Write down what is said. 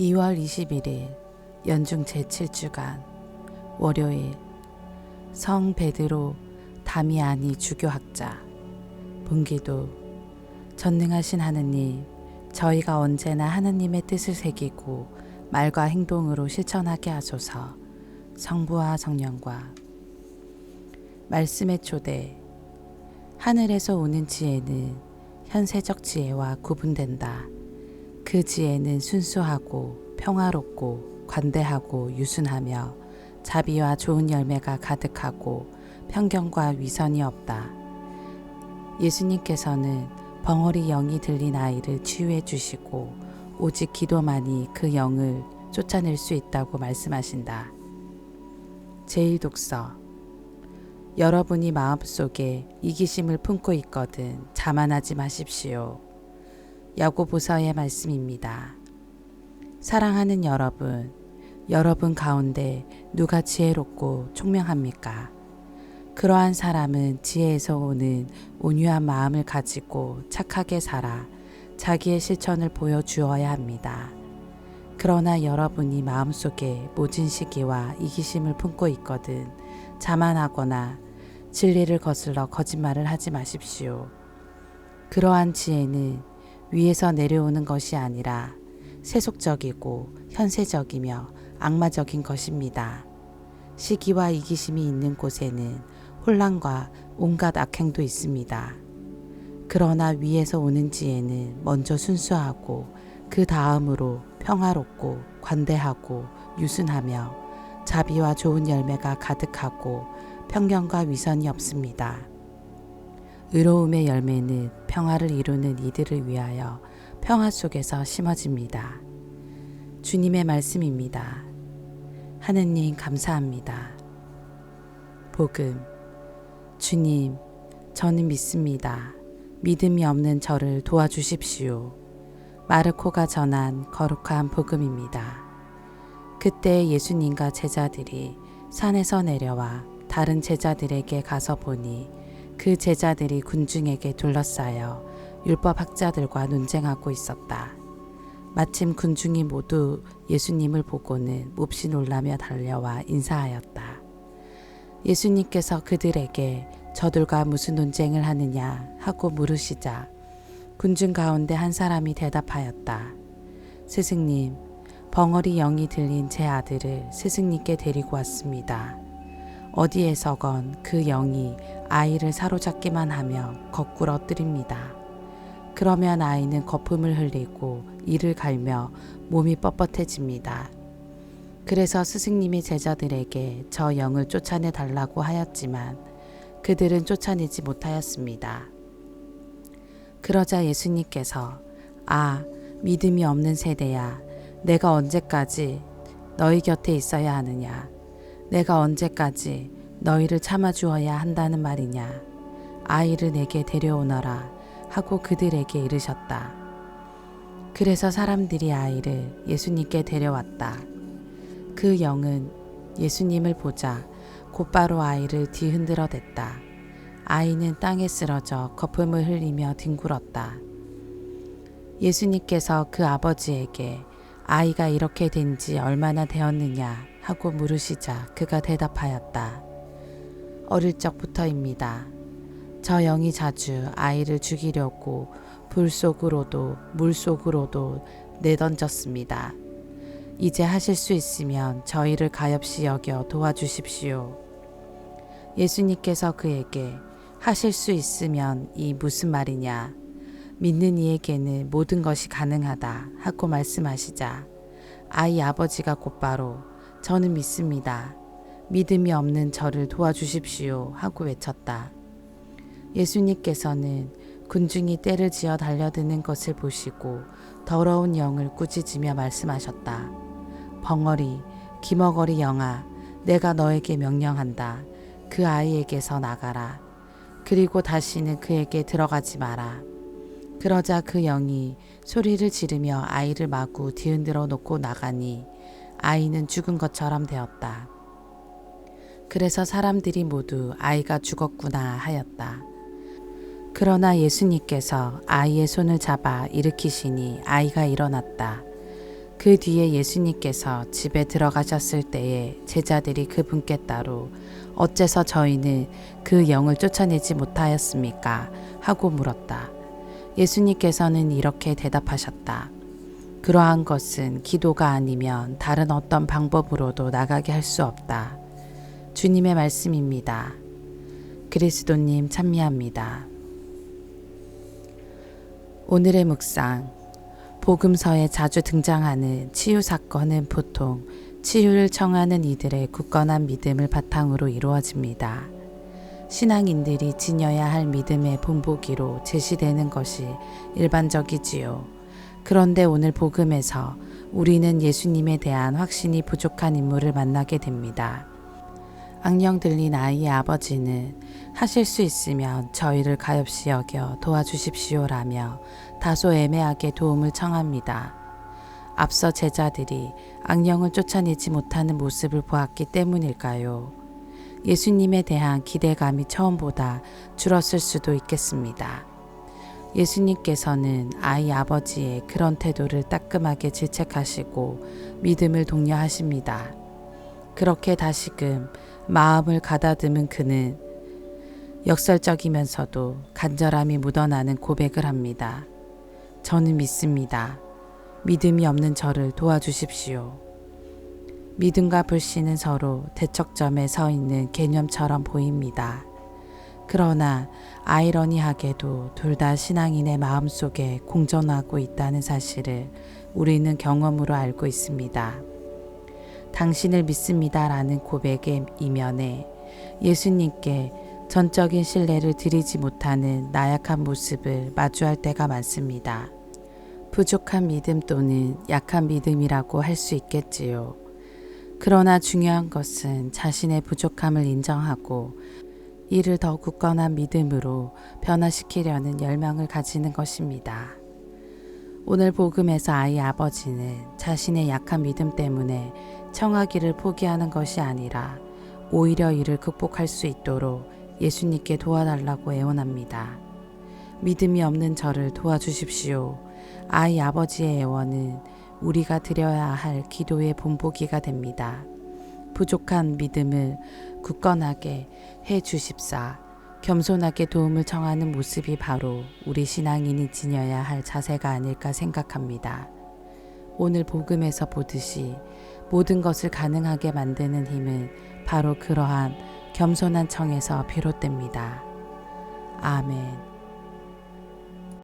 2월 21일 연중 제7주간 월요일 성 베드로 다미아니 주교학자 본기도 전능하신 하느님, 저희가 언제나 하느님의 뜻을 새기고 말과 행동으로 실천하게 하소서. 성부와 성령과 말씀의 초대. 하늘에서 오는 지혜는 현세적 지혜와 구분된다. 그 지혜는 순수하고 평화롭고 관대하고 유순하며 자비와 좋은 열매가 가득하고 편견과 위선이 없다. 예수님께서는 벙어리 영이 들린 아이를 치유해 주시고 오직 기도만이 그 영을 쫓아낼 수 있다고 말씀하신다. 제1독서. 여러분이 마음속에 이기심을 품고 있거든 자만하지 마십시오. 야고보서의 말씀입니다. 사랑하는 여러분 가운데 누가 지혜롭고 총명합니까? 그러한 사람은 지혜에서 오는 온유한 마음을 가지고 착하게 살아 자기의 실천을 보여주어야 합니다. 그러나 여러분이 마음속에 모진 시기와 이기심을 품고 있거든 자만하거나 진리를 거슬러 거짓말을 하지 마십시오. 그러한 지혜는 위에서 내려오는 것이 아니라 세속적이고 현세적이며 악마적인 것입니다. 시기와 이기심이 있는 곳에는 혼란과 온갖 악행도 있습니다. 그러나 위에서 오는 지혜는 먼저 순수하고 그 다음으로 평화롭고 관대하고 유순하며 자비와 좋은 열매가 가득하고 편견과 위선이 없습니다. 의로움의 열매는 평화를 이루는 이들을 위하여 평화 속에서 심어집니다. 주님의 말씀입니다. 하느님 감사합니다. 복음. 주님, 저는 믿습니다. 믿음이 없는 저를 도와주십시오. 마르코가 전한 거룩한 복음입니다. 그때 예수님과 제자들이 산에서 내려와 다른 제자들에게 가서 보니 그 제자들이 군중에게 둘러싸여 율법학자들과 논쟁하고 있었다. 마침 군중이 모두 예수님을 보고는 몹시 놀라며 달려와 인사하였다. 예수님께서 그들에게 저들과 무슨 논쟁을 하느냐 하고 물으시자 군중 가운데 한 사람이 대답하였다. 스승님, 벙어리 영이 들린 제 아들을 스승님께 데리고 왔습니다. 어디에서건 그 영이 아이를 사로잡기만 하며 거꾸로 엎드립니다. 그러면 아이는 거품을 흘리고 이를 갈며 몸이 뻣뻣해집니다. 그래서 스승님이 제자들에게 저 영을 쫓아내 달라고 하였지만 그들은 쫓아내지 못하였습니다. 그러자 예수님께서 믿음이 없는 세대야, 내가 언제까지 너희 곁에 있어야 하느냐? 내가 언제까지 너희를 참아주어야 한다는 말이냐? 아이를 내게 데려오너라 하고 그들에게 이르셨다. 그래서 사람들이 아이를 예수님께 데려왔다. 그 영은 예수님을 보자 곧바로 아이를 뒤흔들어 댔다. 아이는 땅에 쓰러져 거품을 흘리며 뒹굴었다. 예수님께서 그 아버지에게 아이가 이렇게 된 지 얼마나 되었느냐 하고 물으시자 그가 대답하였다. 어릴 적부터입니다. 저 영이 자주 아이를 죽이려고 불 속으로도 물 속으로도 내던졌습니다. 이제 하실 수 있으면 저희를 가엾이 여겨 도와주십시오. 예수님께서 그에게 하실 수 있으면 이 무슨 말이냐? 믿는 이에게는 모든 것이 가능하다 하고 말씀하시자 아이 아버지가 곧바로 저는 믿습니다. 믿음이 없는 저를 도와주십시오 하고 외쳤다. 예수님께서는 군중이 떼를 지어 달려드는 것을 보시고 더러운 영을 꾸짖으며 말씀하셨다. 벙어리, 기머거리 영아, 내가 너에게 명령한다. 그 아이에게서 나가라. 그리고 다시는 그에게 들어가지 마라. 그러자 그 영이 소리를 지르며 아이를 마구 뒤흔들어 놓고 나가니 아이는 죽은 것처럼 되었다. 그래서 사람들이 모두 아이가 죽었구나 하였다. 그러나 예수님께서 아이의 손을 잡아 일으키시니 아이가 일어났다. 그 뒤에 예수님께서 집에 들어가셨을 때에 제자들이 그분께 따로 어째서 저희는 그 영을 쫓아내지 못하였습니까? 하고 물었다. 예수님께서는 이렇게 대답하셨다. 그러한 것은 기도가 아니면 다른 어떤 방법으로도 나가게 할 수 없다. 주님의 말씀입니다. 그리스도님 찬미합니다. 오늘의 묵상. 복음서에 자주 등장하는 치유 사건은 보통 치유를 청하는 이들의 굳건한 믿음을 바탕으로 이루어집니다. 신앙인들이 지녀야 할 믿음의 본보기로 제시되는 것이 일반적이지요. 그런데 오늘 복음에서 우리는 예수님에 대한 확신이 부족한 인물을 만나게 됩니다. 악령 들린 아이의 아버지는 하실 수 있으면 저희를 가엾이 여겨 도와주십시오라며 다소 애매하게 도움을 청합니다. 앞서 제자들이 악령을 쫓아내지 못하는 모습을 보았기 때문일까요? 예수님에 대한 기대감이 처음보다 줄었을 수도 있겠습니다. 예수님께서는 아이 아버지의 그런 태도를 따끔하게 질책하시고 믿음을 독려하십니다. 그렇게 다시금 마음을 가다듬은 그는 역설적이면서도 간절함이 묻어나는 고백을 합니다. 저는 믿습니다. 믿음이 없는 저를 도와주십시오. 믿음과 불신은 서로 대척점에 서 있는 개념처럼 보입니다. 그러나 아이러니하게도 둘 다 신앙인의 마음속에 공존하고 있다는 사실을 우리는 경험으로 알고 있습니다. 당신을 믿습니다라는 고백의 이면에 예수님께 전적인 신뢰를 드리지 못하는 나약한 모습을 마주할 때가 많습니다. 부족한 믿음 또는 약한 믿음이라고 할 수 있겠지요. 그러나 중요한 것은 자신의 부족함을 인정하고 이를 더 굳건한 믿음으로 변화시키려는 열망을 가지는 것입니다. 오늘 복음에서 아이 아버지는 자신의 약한 믿음 때문에 청하기를 포기하는 것이 아니라 오히려 이를 극복할 수 있도록 예수님께 도와달라고 애원합니다. 믿음이 없는 저를 도와주십시오. 아이 아버지의 애원은 우리가 드려야 할 기도의 본보기가 됩니다. 부족한 믿음을 굳건하게 해 주십사. 겸손하게 도움을 청하는 모습이 바로 우리 신앙인이 지녀야 할 자세가 아닐까 생각합니다. 오늘 복음에서 보듯이 모든 것을 가능하게 만드는 힘은 바로 그러한 겸손한 청에서 비롯됩니다. 아멘.